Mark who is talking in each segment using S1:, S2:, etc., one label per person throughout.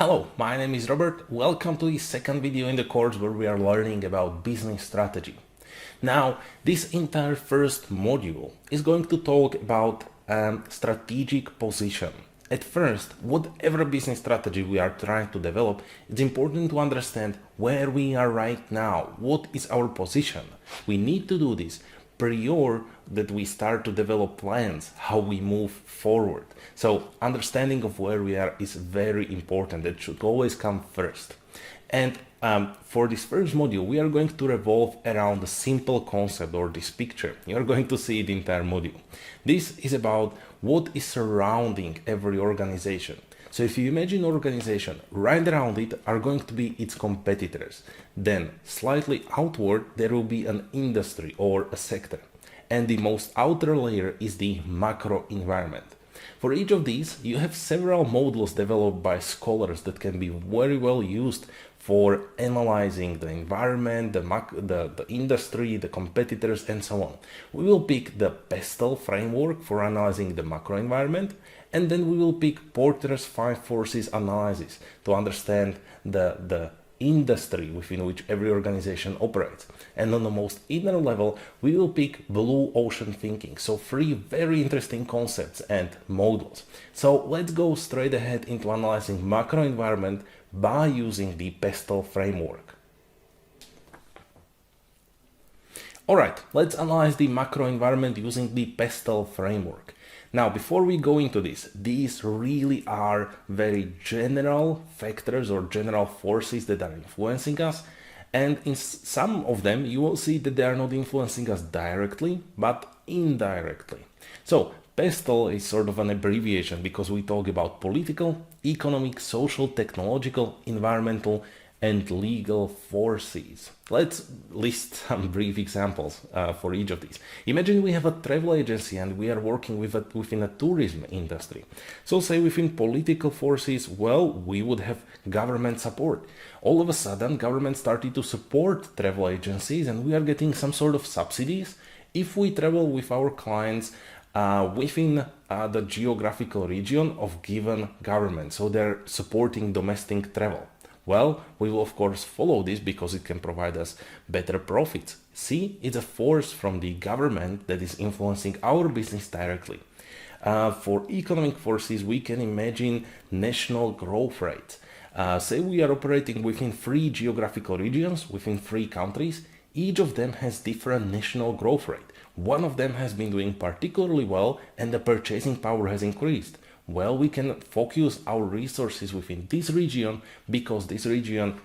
S1: Hello, my name is Robert. Welcome to the second video in the course where we are learning about business strategy. Now, this entire first module is going to talk about strategic position. At first, whatever business strategy we are trying to develop, it's important to understand where we are right now. What is our position? We need to do this prior that we start to develop plans, how we move forward. So understanding of where we are is very important. It should always come first. And for this first module, we are going to revolve around a simple concept or this picture. You are going to see the entire module. This is about what is surrounding every organization. So if you imagine an organization, right around it are going to be its competitors. Then slightly outward, there will be an industry or a sector. And the most outer layer is the macro environment. For each of these, you have several models developed by scholars that can be very well used for analyzing the environment, the industry, the competitors, and so on. We will pick the PESTEL framework for analyzing the macro environment, and then we will pick Porter's 5 forces analysis to understand the industry within which every organization operates. And on the most inner level, we will pick blue ocean thinking. So 3 very interesting concepts and models. So let's go straight ahead into analyzing macro environment by using the PESTEL framework. Alright, let's analyze the macro environment using the PESTEL framework. Now, before we go into this, these really are very general factors or general forces that are influencing us. And in some of them, you will see that they are not influencing us directly, but indirectly. So PESTEL is sort of an abbreviation because we talk about political, economic, social, technological, environmental, and legal forces. Let's list some brief examples for each of these. Imagine we have a travel agency and we are working within a tourism industry. So say within political forces, well, we would have government support. All of a sudden, government started to support travel agencies and we are getting some sort of subsidies if we travel with our clients within the geographical region of given government. So they're supporting domestic travel. Well, we will of course follow this because it can provide us better profits. See, it's a force from the government that is influencing our business directly. For economic forces, we can imagine national growth rates. Say we are operating within 3 geographical regions, within 3 countries. Each of them has different national growth rate. One of them has been doing particularly well and the purchasing power has increased. Well, we can focus our resources within this region because this region,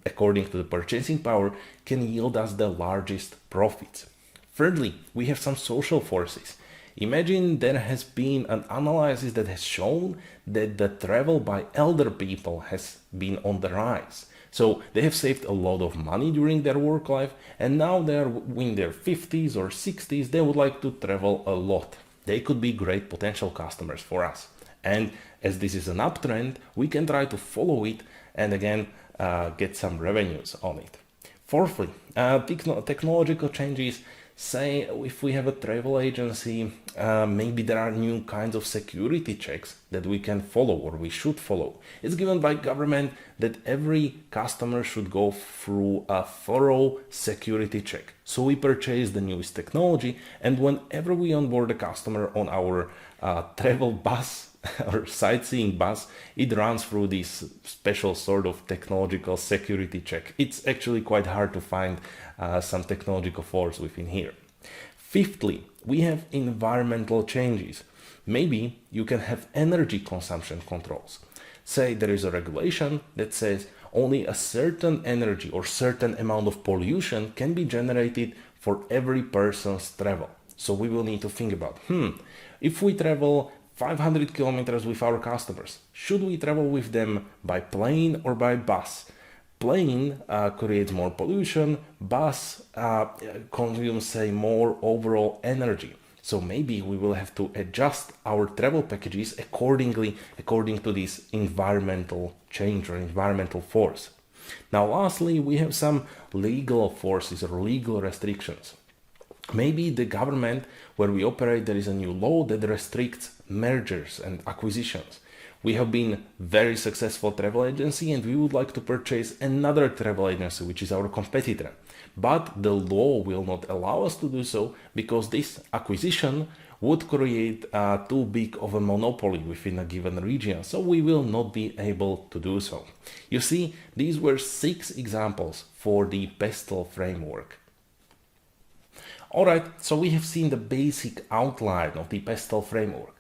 S1: according to the purchasing power, can yield us the largest profits. Thirdly, we have some social forces. Imagine there has been an analysis that has shown that the travel by elder people has been on the rise. So they have saved a lot of money during their work life and now they are in their 50s or 60s, they would like to travel a lot. They could be great potential customers for us. And as this is an uptrend, we can try to follow it and again get some revenues on it. Fourthly, technological changes. Say if we have a travel agency, maybe there are new kinds of security checks that we can follow or we should follow. It's given by government that every customer should go through a thorough security check. So we purchase the newest technology and whenever we onboard a customer on our travel bus or sightseeing bus, it runs through this special sort of technological security check. It's actually quite hard to find some technological force within here. Fifthly, we have environmental changes. Maybe you can have energy consumption controls. Say there is a regulation that says only a certain energy or certain amount of pollution can be generated for every person's travel. So we will need to think about, if we travel 500 kilometers with our customers, should we travel with them by plane or by bus? Plane creates more pollution, bus consumes, say, more overall energy. So maybe we will have to adjust our travel packages according to this environmental change or environmental force. Now, lastly, we have some legal forces or legal restrictions. Maybe the government where we operate, there is a new law that restricts mergers and acquisitions. We have been very successful travel agency and we would like to purchase another travel agency, which is our competitor. But the law will not allow us to do so because this acquisition would create too big of a monopoly within a given region, so we will not be able to do so. You see, these were 6 examples for the PESTEL framework. Alright, so we have seen the basic outline of the PESTEL framework.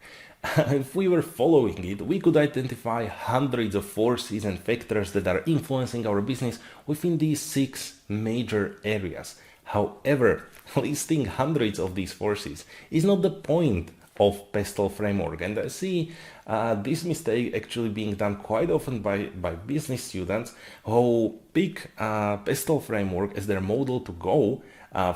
S1: If we were following it, we could identify hundreds of forces and factors that are influencing our business within these 6 major areas. However, listing hundreds of these forces is not the point of PESTEL framework, and I see this mistake actually being done quite often by business students who pick PESTEL framework as their model to go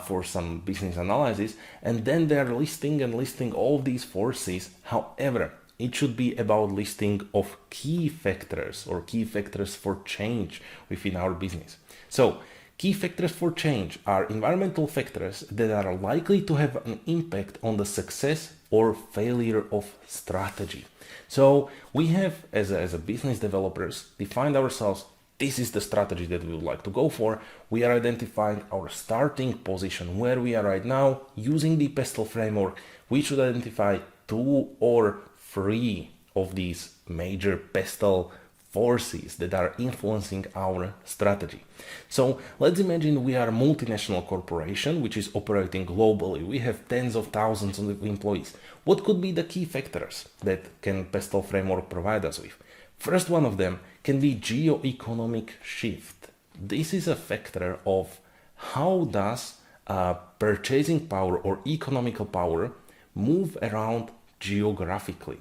S1: for some business analysis, and then they are listing all these forces. However, it should be about listing of key factors or key factors for change within our business. So key factors for change are environmental factors that are likely to have an impact on the success or failure of strategy. So we have, as a business developers, defined ourselves, this is the strategy that we would like to go for. We are identifying our starting position, where we are right now. Using the PESTEL framework, we should identify 2 or 3 of these major PESTEL forces that are influencing our strategy. So let's imagine we are a multinational corporation which is operating globally. We have tens of thousands of employees. What could be the key factors that can PESTEL framework provide us with? First one of them can be geo-economic shift. This is a factor of how does purchasing power or economical power move around geographically.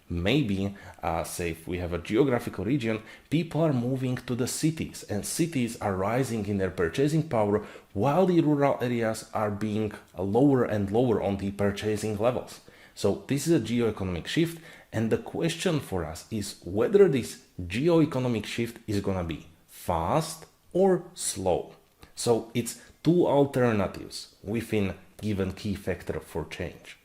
S1: Maybe, say if we have a geographical region, people are moving to the cities and cities are rising in their purchasing power while the rural areas are being lower and lower on the purchasing levels. So this is a geo-economic shift, and the question for us is whether this geo-economic shift is gonna be fast or slow. So it's 2 alternatives within given key factor for change.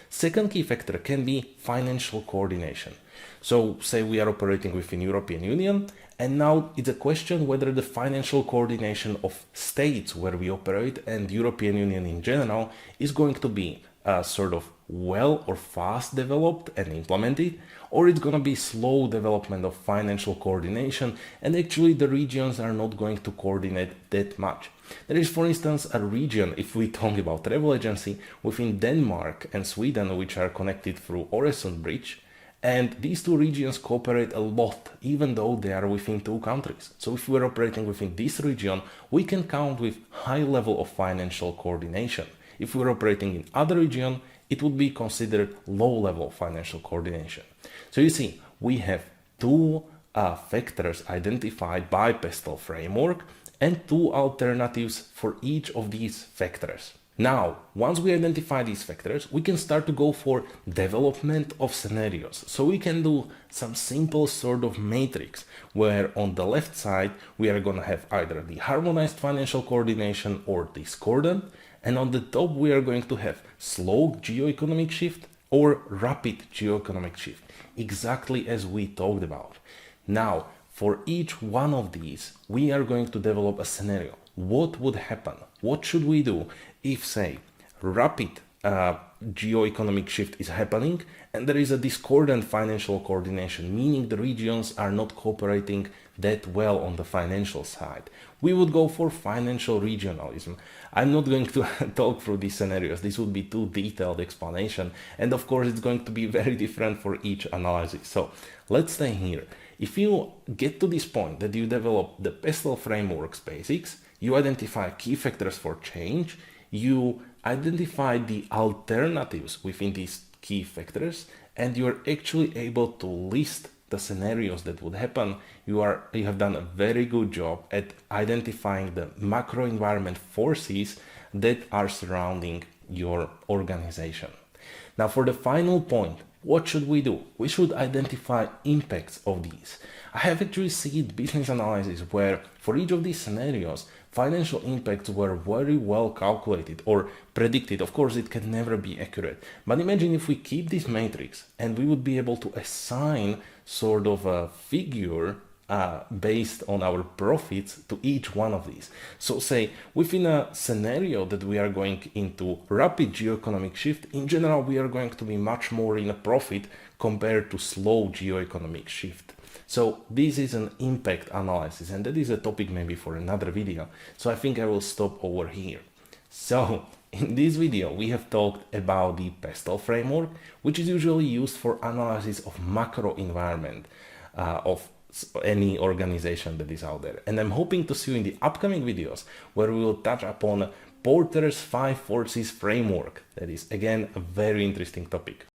S1: Second key factor can be financial coordination. So say we are operating within European Union, and now it's a question whether the financial coordination of states where we operate and European Union in general is going to be sort of well or fast developed and implemented, or it's going to be slow development of financial coordination, and actually the regions are not going to coordinate that much. There is, for instance, a region, if we talk about travel agency, within Denmark and Sweden, which are connected through Øresund Bridge, and these 2 regions cooperate a lot, even though they are within 2 countries. So if we're operating within this region, we can count with high level of financial coordination. If we're operating in other region, it would be considered low level of financial coordination. So you see, we have 2 factors identified by PESTEL framework and 2 alternatives for each of these factors. Now, once we identify these factors, we can start to go for development of scenarios. So we can do some simple sort of matrix where on the left side, we are going to have either the harmonized financial coordination or discordant. And on the top, we are going to have slow geo-economic shift or rapid geo-economic shift, exactly as we talked about. Now, for each one of these, we are going to develop a scenario. What would happen? What should we do if, say, rapid geo-economic shift is happening and there is a discordant financial coordination, meaning the regions are not cooperating that well on the financial side? We would go for financial regionalism. I'm not going to talk through these scenarios. This would be too detailed explanation. And of course, it's going to be very different for each analysis. So let's stay here. If you get to this point that you develop the PESTEL framework's basics, you identify key factors for change, you identify the alternatives within these key factors, and you're actually able to list the scenarios that would happen, you have done a very good job at identifying the macro environment forces that are surrounding your organization. Now, for the final point, What should we do? We should identify impacts of these. I have actually seen business analysis where for each of these scenarios, financial impacts were very well calculated or predicted. Of course, it can never be accurate. But imagine if we keep this matrix and we would be able to assign sort of a figure based on our profits to each one of these. So say within a scenario that we are going into rapid geoeconomic shift, in general, we are going to be much more in a profit compared to slow geoeconomic shift. So this is an impact analysis, and that is a topic maybe for another video. So I think I will stop over here. So in this video, we have talked about the PESTEL framework, which is usually used for analysis of macro environment of any organization that is out there. And I'm hoping to see you in the upcoming videos where we will touch upon Porter's 5 forces framework. That is again a very interesting topic.